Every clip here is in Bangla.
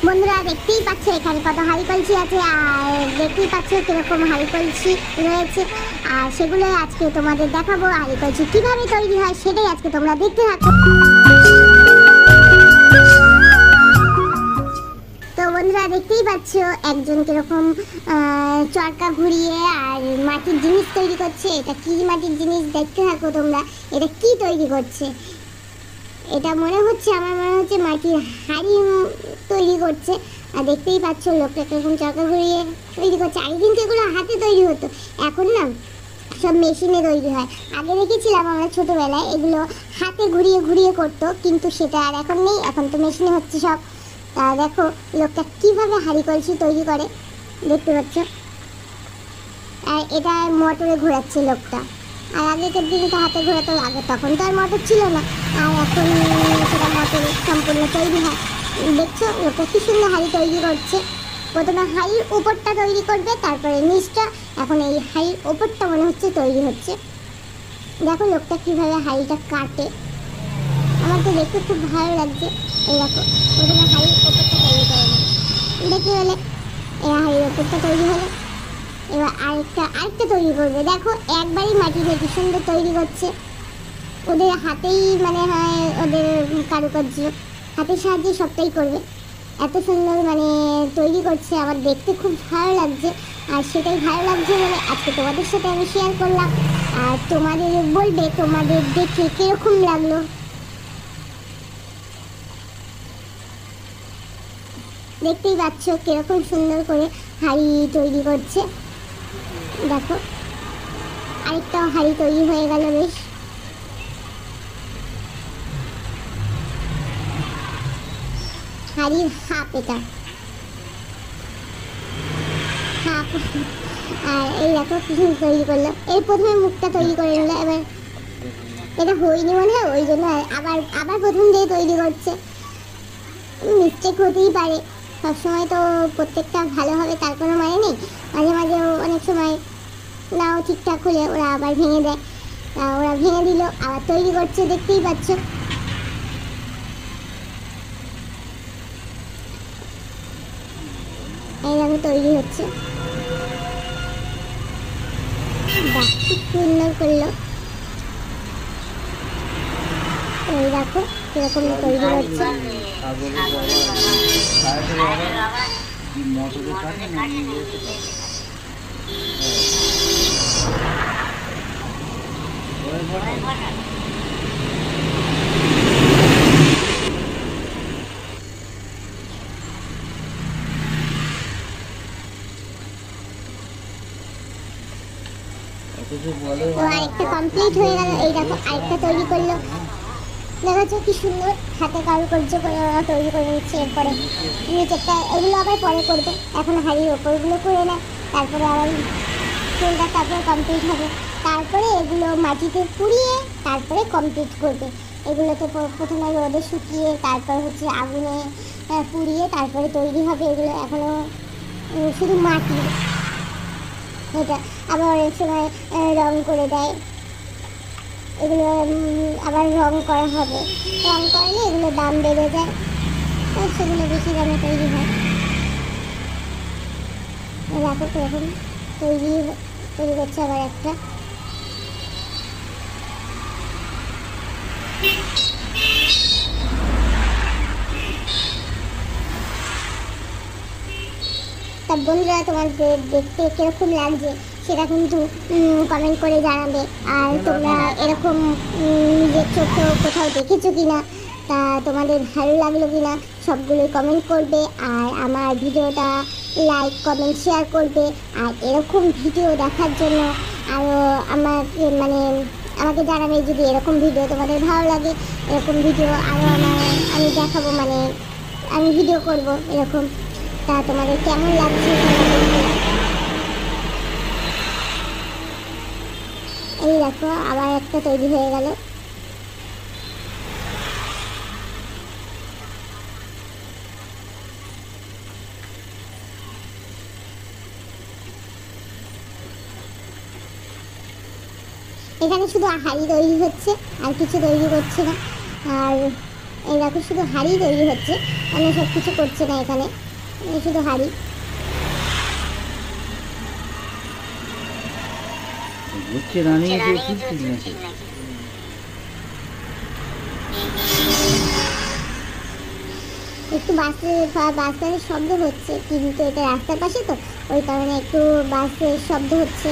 বন্ধুরা দেখতেই পাচ্ছ এখানে কত হাঁড়ি কলসি আছে, আর দেখতেই পাচ্ছ কিরকম হাঁড়ি কলসি রয়েছে, আর সেগুলো আজকে তোমাদের দেখাবো। হাঁড়ি কলসি কিভাবে তৈরি হয় সেটাই আজকে তোমরা দেখতে থাকো। তো বন্ধুরা দেখতেই পাচ্ছ একজন কিরকম চরকা ঘুরিয়ে আর মাটির জিনিস তৈরি করছে। এটা কি মাটির জিনিস দেখতে থাকো তোমরা। এটা কি তৈরি করছে? এটা মনে হচ্ছে, আমার মনে হচ্ছে মাটির হাঁড়ি তৈরি করছে। আর দেখতেই পাচ্ছ লোকটা কিরকম চরকা ঘুরিয়ে তৈরি করছে। আগে কিন্তু এগুলো হাতে তৈরি হতো, এখন না সব মেশিনে তৈরি হয়। আগে দেখেছিলাম আমরা ছোটোবেলায় এগুলো হাতে ঘুরিয়ে ঘুরিয়ে করতো, কিন্তু সেটা আর এখন নেই, এখন তো মেশিনে হচ্ছে সব। তা দেখো লোকটা কীভাবে হাঁড়ি কলসি তৈরি করে দেখতে পাচ্ছ। আর এটা মোটরে ঘোরাচ্ছে লোকটা। আর আগেকার দিনে তো হাতে ঘোরাতো, আগে তখন তো আর মোটর ছিল না, আর এখন সেটা মোটরে সম্পূর্ণ তৈরি হয়। দেখছো লোকটা কী সুন্দর হাঁড়ি তৈরি করছে। প্রথমে হাঁড়ির উপরটা তৈরি করবে, তারপরে নিচটা। এখন এই হাঁড়ির ওপরটা মনে হচ্ছে তৈরি হচ্ছে। দেখো লোকটা কীভাবে হাঁড়িটা কাটে, আমার তো দেখতে খুব ভালো লাগছে। এই দেখো প্রথমে হাঁড়ির ওপরটা তৈরি করে দেখতে হলে এই হাঁড়ির ওপরটা তৈরি হলো, এবার আরেকটা তৈরি করবে। দেখো একবারই মাটিতে কি সুন্দর তৈরি করছে। ওদের হাতেই মানে হয়, ওদের কারুকার্য হাতের সাহায্যে সবটাই করবে। এত সুন্দর মানে তৈরি করছে, আমার দেখতে খুব ভালো লাগছে। আর সেটাই ভালো লাগছে বলে আজকে তোমাদের সাথে আমি শেয়ার করলাম। আর তোমাদের বলবে তোমাদের দেখে কীরকম লাগলো। দেখতেই পাচ্ছ কিরকম সুন্দর করে হাঁড়ি তৈরি করছে। দেখো আরেকটাও হাঁড়ি তৈরি হয়ে গেল। বেশ হাঁড়ির হাফ, এটা হাফ। আর এই দেখো কিছু তৈরি করলো, এর প্রথমে মুখটা তৈরি করে নিলো। এবার এটা হয়নি মনে হয়, ওই জন্য আবার আবার প্রথম দিয়ে তৈরি করছে। মিস্টেক হতেই পারে, সবসময় তো প্রত্যেকটা ভালো হবে তার কোনো মানে নেই। মাঝে মাঝে অনেক সময় নাও ঠিকঠাক হলে ওরা আবার ভেঙে দেয়। ওরা ভেঙে দিল, আবার তৈরি করছে। দেখতেই পাচ্ছ এইভাবে তৈরি হচ্ছে। বাহ খুব সুন্দর করলো। এই দেখো কিরকম তৈরি হচ্ছে। আরেকটা কমপ্লিট হয়ে গেল। এই দেখো আরেকটা তৈরি করলো। দেখাচ্ছ কি সুন্দর হাতে কারুকার্য করে ওরা তৈরি করে নিচ্ছে। এরপরে নিচেরটা এগুলো আবার পরে করবে, এখন হাঁড়ির ওপরগুলো করে নেয়, তারপরে আবার ফুলটা তারপরে কমপ্লিট হবে। তারপরে এগুলো মাটিতে পুড়িয়ে তারপরে কমপ্লিট করবে। এগুলোকে প্রথমে রোদে শুকিয়ে তারপর হচ্ছে আগুনে পুড়িয়ে তারপরে তৈরি হবে। এগুলো এখনও শুধু মাটি, এটা আবার অনেক সময় রং করে দেয়। এগুলো আবার রং করা হবে, রং করলে এগুলো দাম বেড়ে যায়, সেগুলো বেশি দামে তৈরি হয়। দেখো কিরকম তৈরি করছে আবার একটা। তা বন্ধুরা তোমাদের দেখতে কিরকম লাগছে সেটা কিন্তু কমেন্ট করে জানাবে। আর তোমরা এরকম নিজের চোখে কোথাও দেখেছো কিনা, তা তোমাদের ভালো লাগলো কিনা সবগুলোই কমেন্ট করবে। আর আমার ভিডিওটা লাইক কমেন্ট শেয়ার করবে। আর এরকম ভিডিও দেখার জন্য আরও আমাকে জানাবে যদি এরকম ভিডিও তোমাদের ভালো লাগে। এরকম ভিডিও আরও আমি দেখাবো, মানে আমি ভিডিও করব এরকম। তা তোমাদের কেমন লাগছে? এই দেখো আবার একটা তৈরি হয়ে গেল। এখানে শুধু হাঁড়ি তৈরি হচ্ছে, আর কিছু তৈরি করছে না। আর এই দেখো শুধু হাড়ি তৈরি হচ্ছে, অন্য সব কিছু করছে না এখানে, শুধু হাড়ি। একটু বাসের শব্দ হচ্ছে, কিন্তু এটা রাস্তার পাশে তো ওই কারণে একটু বাসের শব্দ হচ্ছে।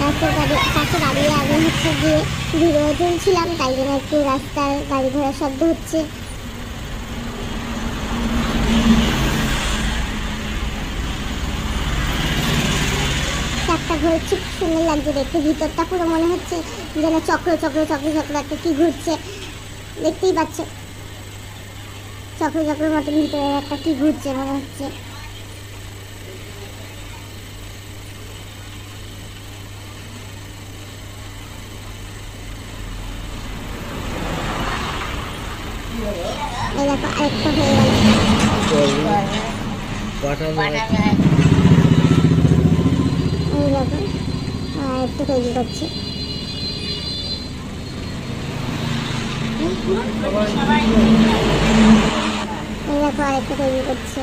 রাস্তার পাশে দাঁড়িয়ে আমি হচ্ছে গিয়ে ভিডিও তুলছিলাম, তাই জন্য একটু রাস্তার গাড়ি ঘোড়ার শব্দ হচ্ছে। চারটা ঘুরছে, খুব সুন্দর লাগছে দেখতে, ভিতরটা পুরো মনে হচ্ছে যেন চক্র চক্র চক্র চক্র একটা কি ঘুরছে, দেখতেই পাচ্ছ চক্র চক্র মতন ভিতরে একটা কি ঘুরছে মনে হচ্ছে। এই দেখো আরেকটা হয়ে গেল, এই দেখো আরেকটা তৈরি করছে। এই দেখো আরেকটা তৈরি করছে।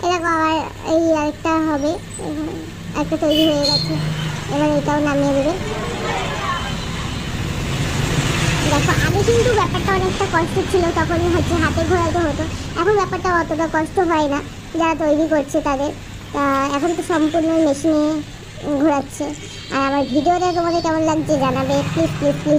এরকম আবার এই আরেকটা হবে, একটা তৈরি হয়ে গেছে, এবার এটাও নামিয়ে দেবে। দেখো আগে কিন্তু ব্যাপারটা অনেকটা কষ্ট ছিল, তখনই হচ্ছে হাতে ঘোরাতে হতো, এখন ব্যাপারটা অতটা কষ্ট হয় না যারা তৈরি করছে তাদের। এখন তো সম্পূর্ণ মেশিনে ঘোরাচ্ছে। আর আমার ভিডিওটা তোমাদের কেমন লাগছে জানাবে, প্লিজ প্লিজ প্লিজ।